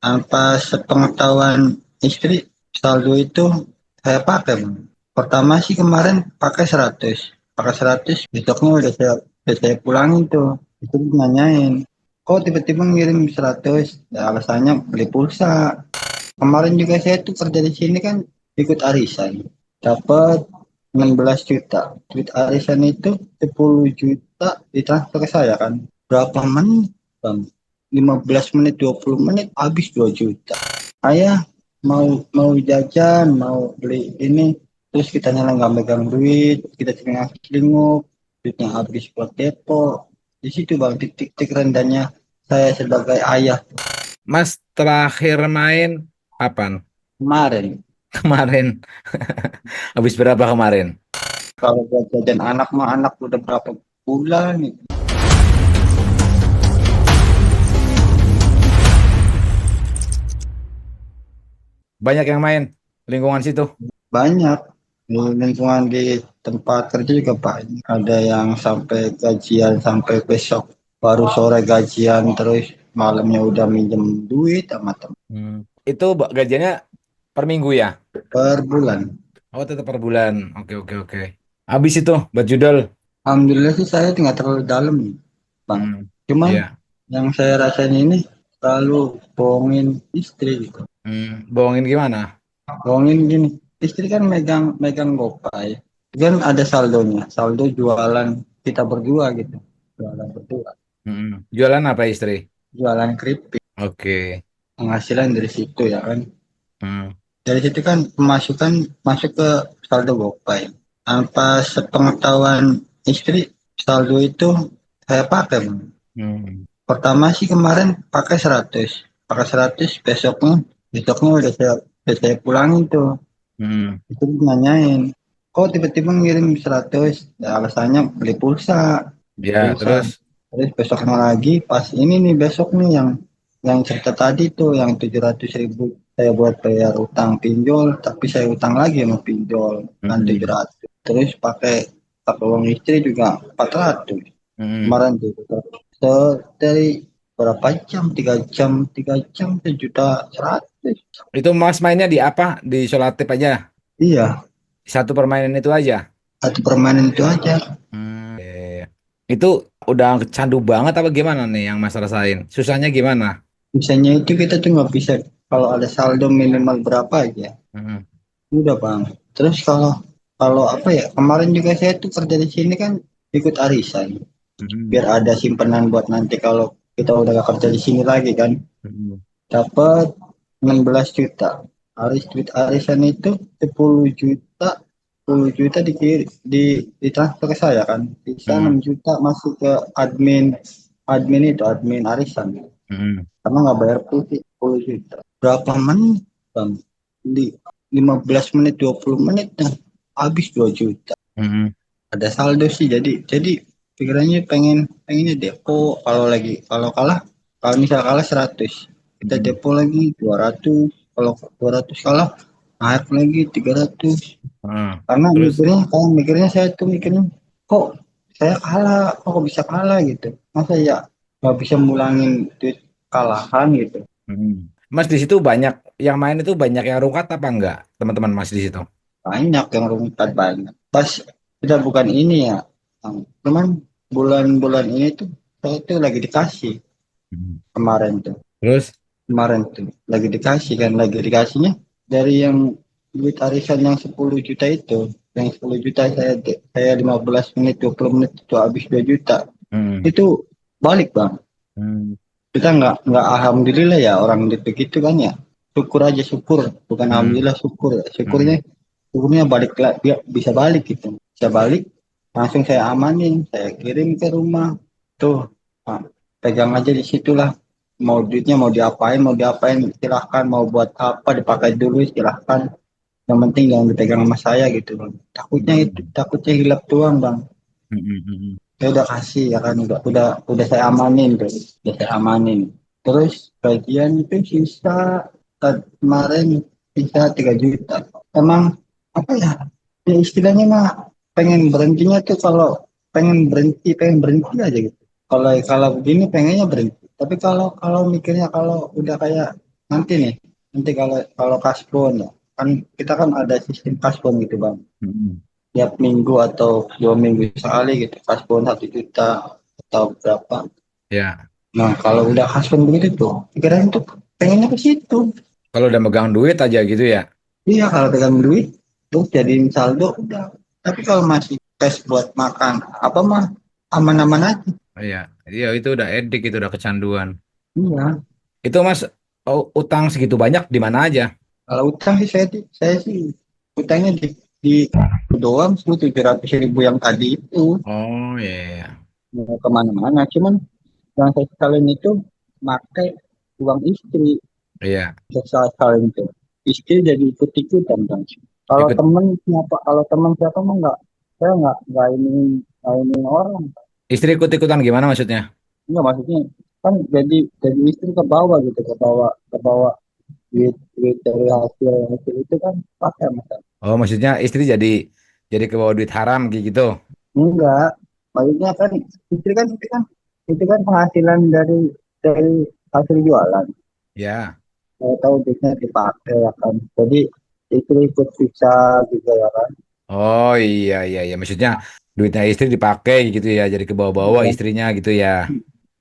Apa sepengetahuan istri, saldo itu saya pakai, Bang. Pertama sih kemarin pakai 100. Pakai 100, besoknya udah saya pulangin tuh. Itu nanyain, kok tiba-tiba ngirim 100? Ya, alasannya beli pulsa. Kemarin juga saya tuh kerja di sini kan ikut arisan. Dapat 16 juta. Duit arisan itu 10 juta ditransfer ke saya kan. Berapa menit, Bang? 15 menit, 20 menit habis 2 juta. Ayah mau jajan, mau beli ini, terus kita nyala nggak megang duit, kita tinggal celinguk, duitnya habis buat depo. Di situ Bang titik-titik rendahnya saya sebagai ayah Mas terakhir main kapan? kemarin. Kemarin. Habis berapa kemarin? Kalau buat jajan anak mah anak udah berapa bulan nih. Banyak yang main lingkungan situ. Banyak di lingkungan di tempat kerja juga banyak. Ada yang sampai gajian sampai besok baru sore gajian terus malamnya udah minjem duit sama teman Itu gajiannya per minggu ya? per bulan. Oh, tetap per bulan. Oke, oke, oke. Habis itu buat judul. Alhamdulillah sih saya tinggal terlalu dalam nih, Bang. Hmm, Cuman iya. yang saya rasain ini selalu bohongin istri gitu. Bohongin gimana? Bohongin gini, istri kan megang megang GoPay. Kan ada saldonya, saldo jualan kita berdua gitu. Jualan berdua. Jualan apa istri? Jualan keripik. Oke. Penghasilan dari situ ya kan. Hmm, Dari situ kan pemasukan masuk ke saldo GoPay. Apa sepengetahuan istri, saldo itu saya pakai, Bang. hmm, Pertama sih kemarin pakai 100. Pakai 100, besoknya udah saya pulangin tuh. hmm. Itu nanyain, kok tiba-tiba ngirim 100? Ya, alasannya beli pulsa. Ya, Pulsa. terus. Terus besoknya lagi pas ini nih besok nih yang cerita tadi tuh yang 700.000 saya buat bayar utang pinjol, tapi saya utang lagi sama pinjol kan Hmm, 700. Terus pakai uang istri juga 400 hmm. kemarin tuh. Dari berapa jam? 3 jam 1.100.000. Itu mas mainnya di apa? Di Solatif aja. Iya, Satu permainan itu aja. satu permainan itu aja. Iya. Itu udah candu banget apa gimana nih yang mas rasain? Susahnya gimana? Misalnya itu kita tuh nggak bisa kalau ada saldo minimal berapa aja. Hmm, Udah Bang. Terus kalau kalau apa ya, kemarin juga saya tuh kerja di sini kan ikut arisan. hmm, Biar ada simpanan buat nanti kalau kita udah gak kerja di sini lagi kan. hmm, Dapat 16 juta. Duit arisan itu 10 juta. 10 juta ditransfer ke saya kan. Bisa 6 hmm, juta masuk ke admin admin arisan. hmm, Karena nggak bayar putih 10 juta. Berapa menit, Bang? Di 15 menit, 20 menit, nah, habis 2 juta. hmm, Ada saldo sih, jadi pikirannya pengennya depo kalau kalah, kalau misal kalah 100, kita hmm, depo lagi 200, kalau 200 kalah, naik lagi 300. Karena Terus, mikirnya saya tuh mikirnya, kok saya kalah, kok bisa kalah gitu. Masa ya nggak bisa mulangin duit kalahan gitu. Mas di situ banyak yang main itu banyak yang rungkat apa enggak? Teman-teman Mas di situ. Banyak yang rumit banyak. Pas kita bukan ini ya, Bang. Cuman bulan-bulan ini tuh saya tuh lagi dikasih Hmm. kemarin tuh. Terus, Kemarin tuh lagi dikasih kan, lagi dikasihnya dari yang duit arisan yang 10 juta itu. Yang 10 juta saya 15 menit, 20 menit itu habis 2 juta. hmm, Itu balik, Bang. hmm, Kita nggak alhamdulillah ya orang begitu kan ya. Syukur aja syukur, bukan hmm, alhamdulillah syukur. hmm, Syukurnya balik dia bisa balik gitu. Bisa balik, langsung saya amanin, saya kirim ke rumah. Tuh, Pak, pegang aja di situlah. Mau duitnya mau diapain silahkan, mau buat apa dipakai dulu silahkan. Yang penting jangan dipegang sama saya gitu, Bang. hmm, Takutnya hilap tuang, Bang. hmm, hmm, Saya udah kasih ya kan, udah saya amanin tuh, udah saya amanin. Terus bagian itu kemarin sisa 3 juta. Emang apa ya? Ya istilahnya mah pengen berhentinya tuh kalau pengen berhenti aja gitu. Kalau kalau begini pengennya berhenti. Tapi kalau kalau mikirnya kalau udah kayak nanti nih, nanti kalau kalau kasbon ya, kan kita kan ada sistem kasbon gitu bang. Mm-mm. Tiap minggu atau 2 minggu sekali gitu, kasbon 1 juta atau berapa. Ya, Nah kalau udah kasbon begitu tuh, pikiran tuh pengennya ke situ. kalau udah megang duit aja gitu ya. Iya kalau pegang duit, tuh jadiin saldo udah. Tapi kalau masih cash buat makan, apa mah aman-aman aja. Iya, iya itu udah edik, itu udah kecanduan. Iya. Itu Mas, oh, utang segitu banyak di mana aja? Kalau utang sih saya sih utangnya di doang 700 ribu yang tadi itu Oh iya, iya. mau kemana-mana. Cuman yang saya sekalian itu pakai uang istri Iya, saya sekalian itu. Istri jadi ikut-ikutan kan. Kalau ikut temen siapa, kalau teman siapa mah nggak, saya nggak ini orang. istri ikut-ikutan gimana maksudnya? Enggak maksudnya kan jadi istri ke bawah gitu, ke bawah duit duit dari hasil hasil itu kan pakai masa. Oh, maksudnya istri jadi ke bawah duit haram kayak gitu. Enggak, maksudnya kan itu kan penghasilan dari hasil jualan. Ya. Saya tahu duitnya dipakai ya kan. Jadi itu ikut bisa juga ya kan. Oh iya, iya, iya. Maksudnya duitnya istri dipakai gitu ya, jadi ke bawah-bawah Iya. istrinya gitu ya.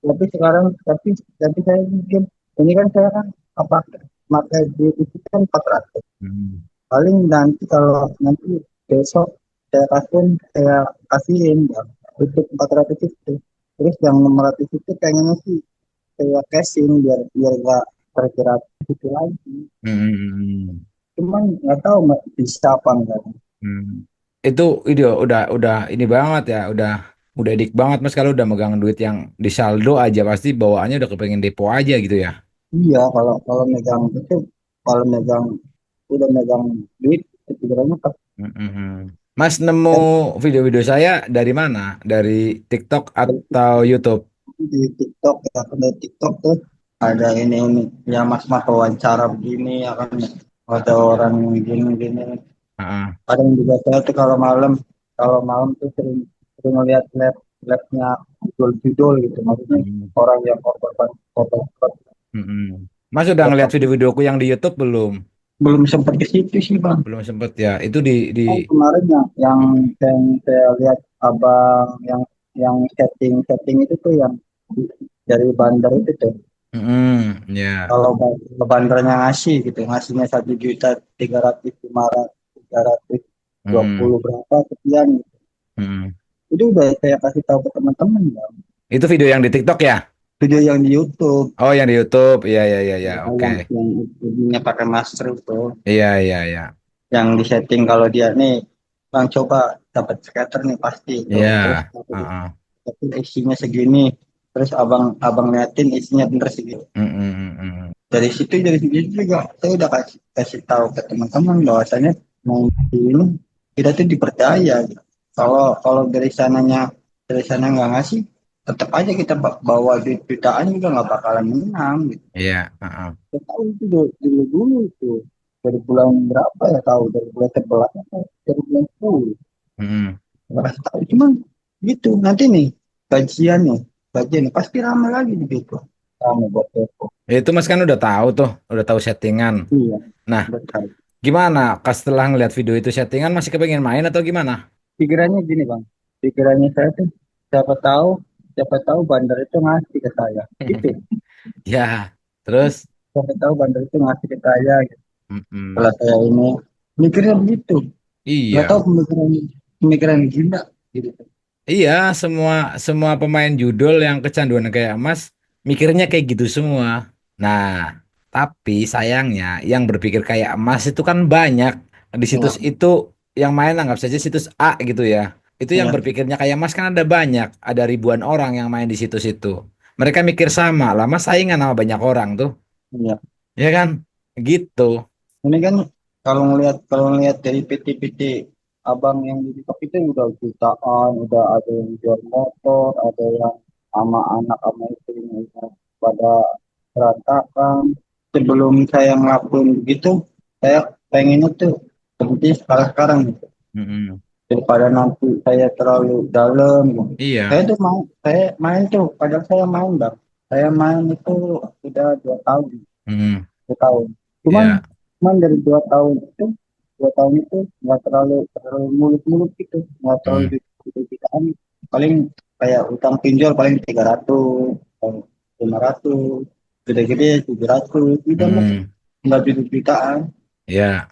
Tapi sekarang tapi saya mungkin ini kan saya kan apa pakai duit itu kan 400. Hmm. Paling nanti kalau nanti besok saya kasihin ya untuk 400 itu. Terus yang 600 itu pengennya sih saya casing biar biar nggak terjerat itu lagi. Hmm. Cuman nggak tahu bisa apa enggak. Hmm. Itu ide udah ini banget ya, udah edik banget Mas kalau udah megang duit yang di saldo aja pasti bawaannya udah kepengen depo aja gitu ya. Iya kalau kalau megang itu kalau megang udah megang duit sebenarnya pas Hmm. Mas nemu video-video saya dari mana? Dari TikTok atau YouTube? di TikTok ya kan dari TikTok tuh ada ini ya mas wawancara begini ya kan ada orang gini gini Heeh. kadang juga saya tuh kalau malam tuh sering sering ngeliat labnya judul-judul gitu maksudnya Hmm. orang yang korban Hmm. Mas udah ngeliat video-videoku yang di YouTube belum? belum sempat ke situ sih bang. Belum sempet ya. Itu di Oh, kemarin yang saya lihat abang yang setting itu tuh yang dari bandar itu tuh ya. kalau bandarnya ngasih gitu ngasihnya 1.300.500 320 Hmm. berapa sekian gitu. Hmm. Itu udah saya kasih tahu ke teman-teman ya Itu video yang di TikTok ya? video yang di YouTube Oh, yang di YouTube. Iya, iya, iya, iya. ya, Oke. yang ininya pakai masker itu Iya, iya, iya. yang di setting kalau dia nih bang coba dapat scatter nih pasti itu Iya. terus Heeh. tapi isinya segini terus abang abang liatin isinya bener segini dari situ juga saya udah kasih kasih tahu ke teman-teman bahwasanya mau ini kita tuh dipercaya gitu. Kalau kalau dari sana nggak ngasih tetap aja kita bawa duit jutaan juga nggak bakalan menang gitu. Iya. Heeh. Saya tahu itu dulu itu dari bulan berapa ya tahu dari bulan 11 atau dari bulan 10 Mm-mm. nggak tahu cuman gitu nanti nih gajiannya gajian pasti ramai lagi di situ kamu buat Depo. Ya, itu Mas kan udah tahu settingan. Iya Nah, betul. gimana? Kas setelah ngeliat video itu settingan masih kepengen main atau gimana? Pikirannya gini bang, pikirannya saya tuh siapa tahu siapa tahu bandar itu ngasih ke saya gitu. Ya, terus? Siapa tahu bandar itu ngasih ke saya gitu. Mm-mm. Setelah saya ini mikirnya begitu nggak tahu Iya. pemikiran pemikiran gila gitu. Iya, semua semua pemain judul yang kecanduan kayak Mas mikirnya kayak gitu semua. Nah, tapi sayangnya yang berpikir kayak Mas itu kan banyak di situs Ya, itu yang main anggap saja situs A gitu ya. Itu yang ya, berpikirnya kayak Mas kan ada banyak, ada ribuan orang yang main di situs itu. Mereka mikir sama lah, Mas saingan sama banyak orang tuh, ya. ya kan? Gitu. Ini kan kalau ngelihat dari PT-PT abang yang di TikTok itu udah jutaan, udah ada yang jual motor, ada yang sama anak sama istrinya itu pada berantakan. Sebelum saya ngelakuin begitu, saya pengennya tuh berhenti sekarang-sekarang gitu. Mm-mm. Daripada nanti saya terlalu dalam gitu. Saya Iya. tuh mau, saya main tuh, padahal saya main bang. Saya main itu udah 2 tahun. Mm-mm. 2 tahun. Cuman Ya. cuman dari 2 tahun itu nggak terlalu mulut-mulut gitu, nggak terlalu Hmm. jutaan. Paling kayak utang pinjol paling 300, 500, gede-gede 700, udah mas, Hmm. nggak jutaan. Ya.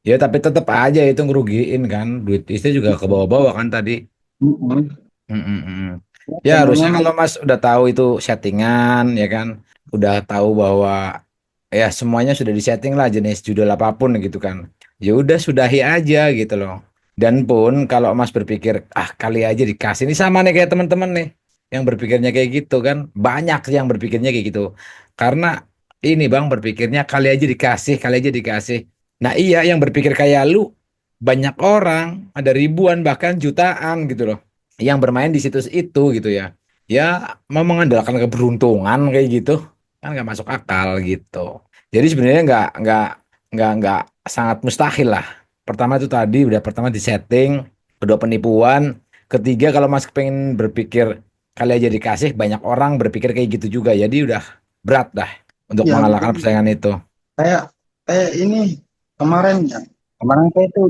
Ya tapi tetap aja itu ngerugiin kan. Duit istri juga ke bawah-bawah kan tadi. Mm-mm. Mm, mm, mm. Ya, Ya harusnya pengennya kalau Mas udah tahu itu settingan ya kan, udah tahu bahwa ya semuanya sudah disetting lah jenis judul apapun gitu kan. Ya udah sudahi aja gitu loh. Dan pun kalau Mas berpikir ah kali aja dikasih ini sama nih kayak teman-teman nih yang berpikirnya kayak gitu kan. Banyak sih yang berpikirnya kayak gitu. Karena ini Bang berpikirnya kali aja dikasih. Nah iya yang berpikir kayak lu banyak orang, ada ribuan bahkan jutaan gitu loh yang bermain di situs itu gitu ya. Ya mau mengandalkan keberuntungan kayak gitu kan nggak masuk akal gitu. Jadi sebenarnya nggak sangat mustahil lah. Pertama itu tadi udah pertama di setting, kedua penipuan, ketiga kalau Mas pengen berpikir kali aja dikasih banyak orang berpikir kayak gitu juga. Jadi udah berat dah untuk ya mengalahkan betul. persaingan itu. Kayak kayak ini kemarin ya. Kemarin saya itu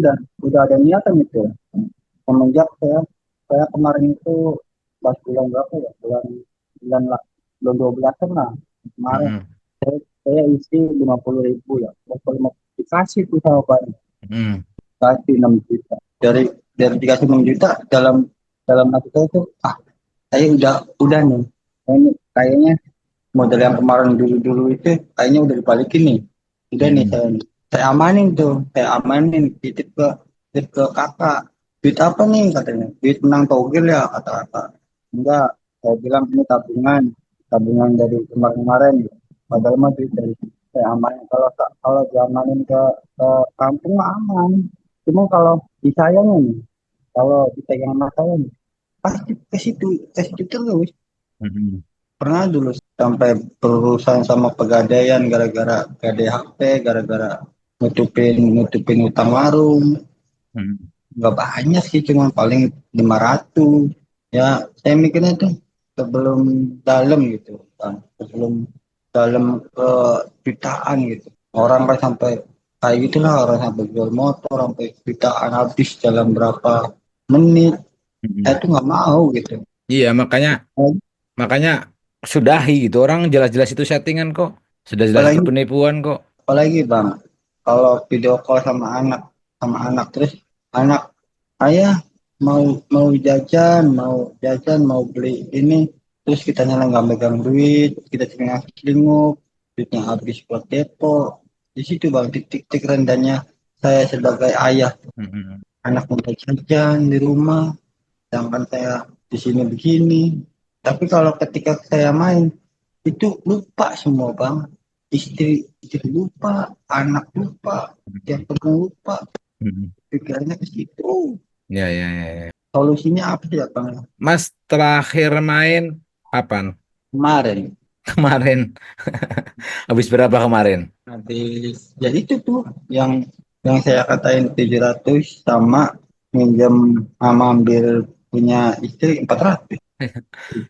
udah ada niatan itu. Semenjak saya kemarin itu pas bulan berapa ya? Bulan lah, bulan 12-an lah. Kemarin Mm-mm. saya isi 50.000 ya. Dikasih tuh sama Pak, Mm-mm. kasih 6 juta. Dari dikasih 6 juta dalam dalam hati saya itu, saya udah nih. Ini kayaknya model yang kemarin dulu-dulu itu kayaknya udah dibalikin nih. Udah nih Mm-mm. saya amanin tuh, saya amanin titip ke kakak. Duit apa nih katanya? Duit menang togel ya kata kakak. Enggak, saya bilang ini tabungan, tabungan dari kemarin-kemarin. Padahal mah duit dari saya amanin. Kalau diamanin ke kampung mah aman. Cuma kalau di saya nih, kalau dipegang sama saya nih, pasti ke situ terus. Mm-mm. Pernah dulu sampai berurusan sama pegadaian gara-gara gadai HP, gara-gara nutupin nutupin utang warung. Mm-mm. Nggak banyak sih, cuma paling 500. Ya, saya mikirnya tuh sebelum dalam gitu, Bang. Sebelum dalam ke jutaan gitu. Orang kan sampai kayak gitulah, orang sampai jual motor sampai jutaan habis dalam berapa menit. Saya Mm-mm. tuh nggak mau gitu. Iya makanya sudahi gitu orang jelas-jelas itu settingan kok, sudah jelas itu Apalagi penipuan kok. apalagi Bang, kalau video call sama anak terus anak, ayah mau mau jajan mau beli ini, terus kita nyala nggak megang duit, kita celingak-celinguk, duitnya habis buat depo. Di situ Bang titik-titik rendahnya saya sebagai ayah. Mm-mm. Anak mau jajan di rumah, sedangkan saya di sini begini. Tapi kalau ketika saya main itu lupa semua Bang, istri lupa, anak lupa, tiap temen lupa, Mm-mm. pikirannya ke situ. Ya, ya, ya, ya. Solusinya apa sih ya Bang? Mas terakhir main kapan? Kemarin Kemarin. Habis berapa kemarin? habis ya itu tuh yang saya katain 700 sama minjem sama ambil punya istri 400.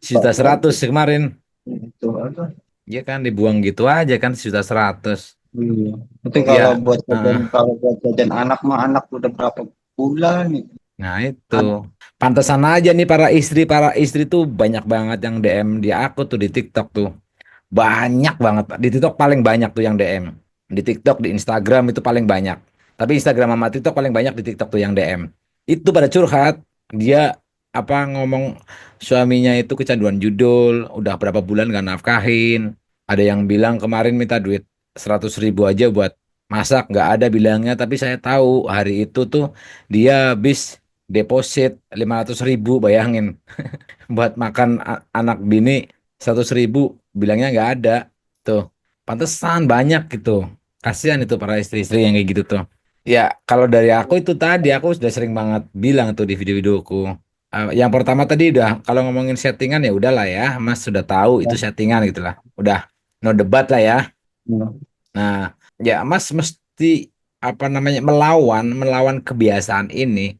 Juta seratus kemarin. Itu apa? Iya kan dibuang gitu aja kan juta seratus. Iya. Itu kalau Ya, buat jajan, anak mah anak udah berapa bulan itu. nah itu. Pantesan aja nih para istri tuh banyak banget yang DM di aku tuh di TikTok tuh. Banyak banget. Di TikTok paling banyak tuh yang DM. Di TikTok, di Instagram itu paling banyak. Tapi Instagram sama TikTok paling banyak di TikTok tuh yang DM. Itu pada curhat. Dia apa ngomong suaminya itu kecanduan judul, udah berapa bulan gak nafkahin. Ada yang bilang kemarin minta duit 100.000 aja buat masak, nggak ada bilangnya. Tapi saya tahu hari itu tuh dia habis deposit 500.000, bayangin buat makan anak bini 100.000 bilangnya nggak ada tuh, pantesan banyak gitu, kasihan itu para istri-istri yang kayak gitu tuh. Ya kalau dari aku itu tadi aku sudah sering banget bilang tuh di video-videoku. Yang pertama tadi udah kalau ngomongin settingan ya udahlah ya Mas sudah tahu itu Ya. settingan gitu lah, udah no debat lah ya. Ya. Nah ya Mas mesti apa namanya melawan melawan kebiasaan ini.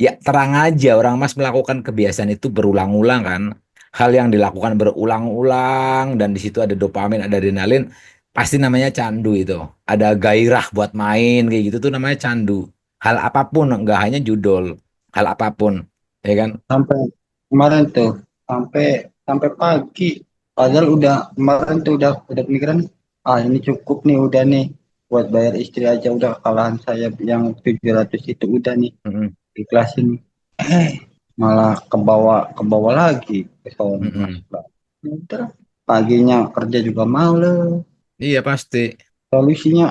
Ya terang aja orang Mas melakukan kebiasaan itu berulang-ulang kan. Hal yang dilakukan berulang-ulang dan di situ ada dopamin, ada adrenalin. pasti namanya candu itu. Ada gairah buat main kayak gitu tuh namanya candu. Hal apapun, nggak hanya judul, hal apapun, ya kan? Sampai kemarin tuh, sampai sampai pagi. Padahal udah kemarin tuh udah pemikiran, ah ini cukup nih, udah nih buat bayar istri aja udah kekalahan saya yang 700 itu udah nih Mm-mm, ikhlasin. Eh malah ke bawah lagi ke sono mas. mm-mm. Udah paginya kerja juga males. Iya pasti. Solusinya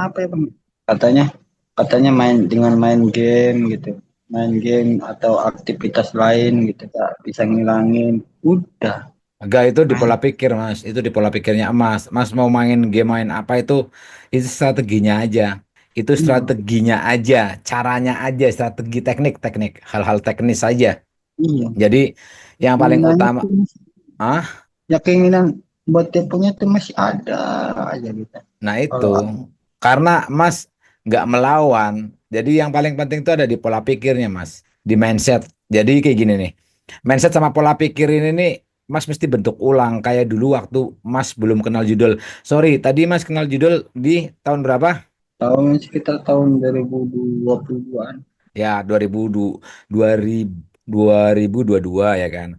apa ya bang? Katanya katanya main game gitu, main game atau aktivitas lain gitu, tak bisa ngilangin. Udah, Enggak, itu di pola main. pikir, Mas. Itu di pola pikirnya Mas. Mas mau main game main apa itu strateginya aja. Itu Iya, strateginya aja, caranya aja, strategi teknik-teknik, hal-hal teknis saja. iya. Jadi yang paling Keinginannya utama, tuh ah, ya keinginan buat dia punya tuh masih ada aja gitu. nah itu Kalau karena Mas nggak melawan. Jadi yang paling penting itu ada di pola pikirnya, Mas, di mindset. Jadi kayak gini nih, mindset sama pola pikir ini nih, Mas mesti bentuk ulang kayak dulu waktu Mas belum kenal judul. Sorry, tadi Mas kenal judul di tahun berapa? sekitar tahun 2022-an. Ya, 2022 ya kan.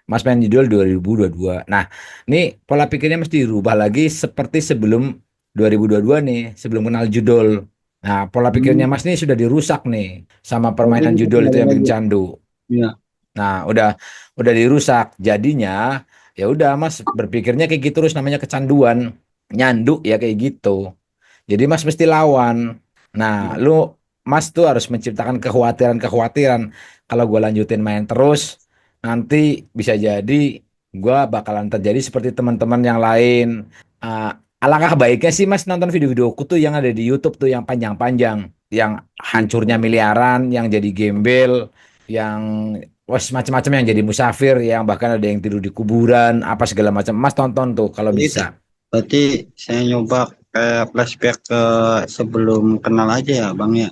Mas main judul 2022. Nah, ini pola pikirnya mesti dirubah lagi seperti sebelum 2022 nih, sebelum kenal judul. Nah, pola pikirnya Hmm, Mas ini sudah dirusak nih sama berarti permainan kita judul itu kembali yang bikin lagi. candu. Ya, Nah, udah dirusak. Jadinya ya udah Mas berpikirnya kayak gitu terus namanya kecanduan. Nyandu ya kayak gitu. Jadi Mas mesti lawan. Nah, ya. Mas tuh harus menciptakan kekhawatiran-kekhawatiran. Kalau gue lanjutin main terus, nanti bisa jadi gue bakalan terjadi seperti teman-teman yang lain. Ah, alangkah baiknya sih Mas nonton video-videoku tuh yang ada di YouTube tuh yang panjang-panjang, yang hancurnya miliaran, yang jadi gembel, yang wes macam-macam yang jadi musafir, yang bahkan ada yang tidur di kuburan, apa segala macam. Mas tonton tuh kalau Jadi bisa. berarti saya nyoba kayak flashback ke sebelum kenal aja ya Bang ya.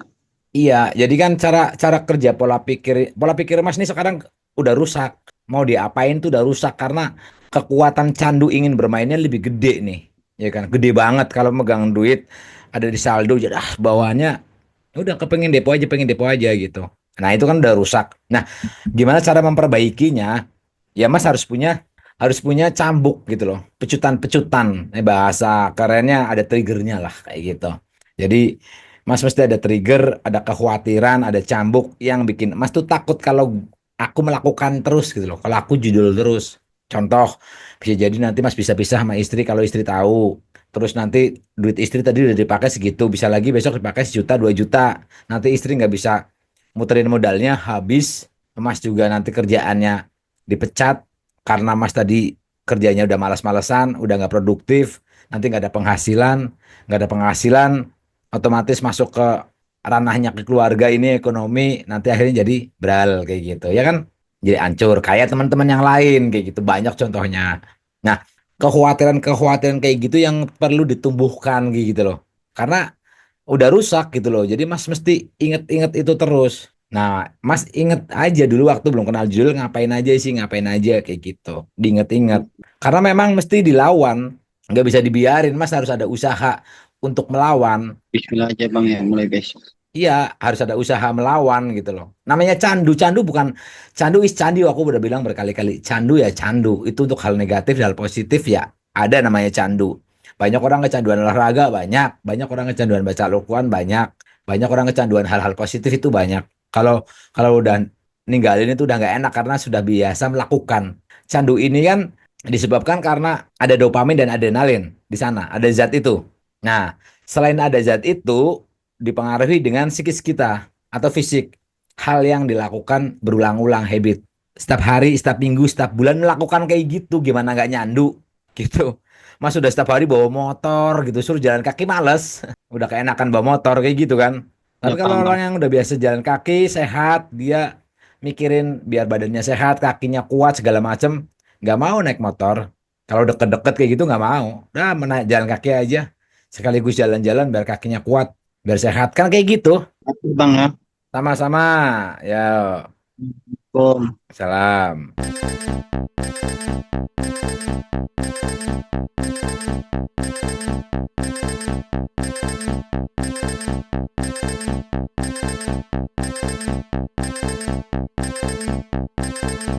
Iya, jadi kan cara cara kerja pola pikir Mas ini sekarang udah rusak. Mau diapain tuh udah rusak karena kekuatan candu ingin bermainnya lebih gede nih. Ya kan, gede banget kalau megang duit ada di saldo jadi bawaannya udah pengen depo aja gitu. Nah, itu kan udah rusak. Nah, gimana cara memperbaikinya? Ya Mas harus punya cambuk gitu loh. Pecutan-pecutan. Bahasa kerennya ada triggernya lah kayak gitu. Jadi Mas mesti ada trigger, ada kekhawatiran, ada cambuk yang bikin Mas tuh takut kalau aku melakukan terus gitu loh. Kalau aku judul terus. Contoh, bisa jadi nanti Mas bisa pisah sama istri kalau istri tahu. Terus nanti duit istri tadi udah dipakai segitu, bisa lagi besok dipakai 1 juta, 2 juta. Nanti istri nggak bisa muterin modalnya habis. Mas juga nanti kerjaannya dipecat karena Mas tadi kerjanya udah malas-malesan, udah nggak produktif, nanti nggak ada penghasilan, otomatis masuk ke ranahnya ke keluarga ini ekonomi, nanti akhirnya jadi bral kayak gitu, ya kan? Jadi hancur kayak teman-teman yang lain kayak gitu banyak contohnya. Nah, kekhawatiran-kekhawatiran kayak gitu yang perlu ditumbuhkan kayak gitu loh. Karena udah rusak gitu loh. Jadi Mas mesti inget-inget itu terus. Nah, Mas inget aja dulu waktu belum kenal judul ngapain aja sih, ngapain aja kayak gitu. Diinget-inget. Karena memang mesti dilawan. Nggak bisa dibiarin, Mas harus ada usaha untuk melawan. Bismillah aja Bang ya, mulai besok. Iya, harus ada usaha melawan gitu loh. Namanya candu, candu bukan candu is candu. Aku udah bilang berkali-kali, candu ya candu. Itu untuk hal negatif, hal positif ya ada namanya candu. Banyak orang kecanduan olahraga banyak, banyak orang kecanduan baca Al-Quran banyak, banyak orang kecanduan hal-hal positif itu banyak. Kalau kalau udah ninggalin itu udah nggak enak karena sudah biasa melakukan. Candu ini kan disebabkan karena ada dopamin dan adrenalin di sana, ada zat itu. Nah, selain ada zat itu, dipengaruhi dengan psikis kita atau fisik. Hal yang dilakukan berulang-ulang habit. Setiap hari, setiap minggu, setiap bulan melakukan kayak gitu, gimana nggak nyandu gitu. Mas udah setiap hari bawa motor gitu, suruh jalan kaki males. Udah keenakan bawa motor kayak gitu kan. Tapi Ya kalau paham orang Bang. yang udah biasa jalan kaki, sehat, dia mikirin biar badannya sehat, kakinya kuat segala macem, nggak mau naik motor. Kalau deket-deket kayak gitu nggak mau. Udah menaik jalan kaki aja. Sekaligus jalan-jalan biar kakinya kuat biar sehat kan kayak gitu Oke Bang ya. sama-sama ya Assalamualaikum. Salam.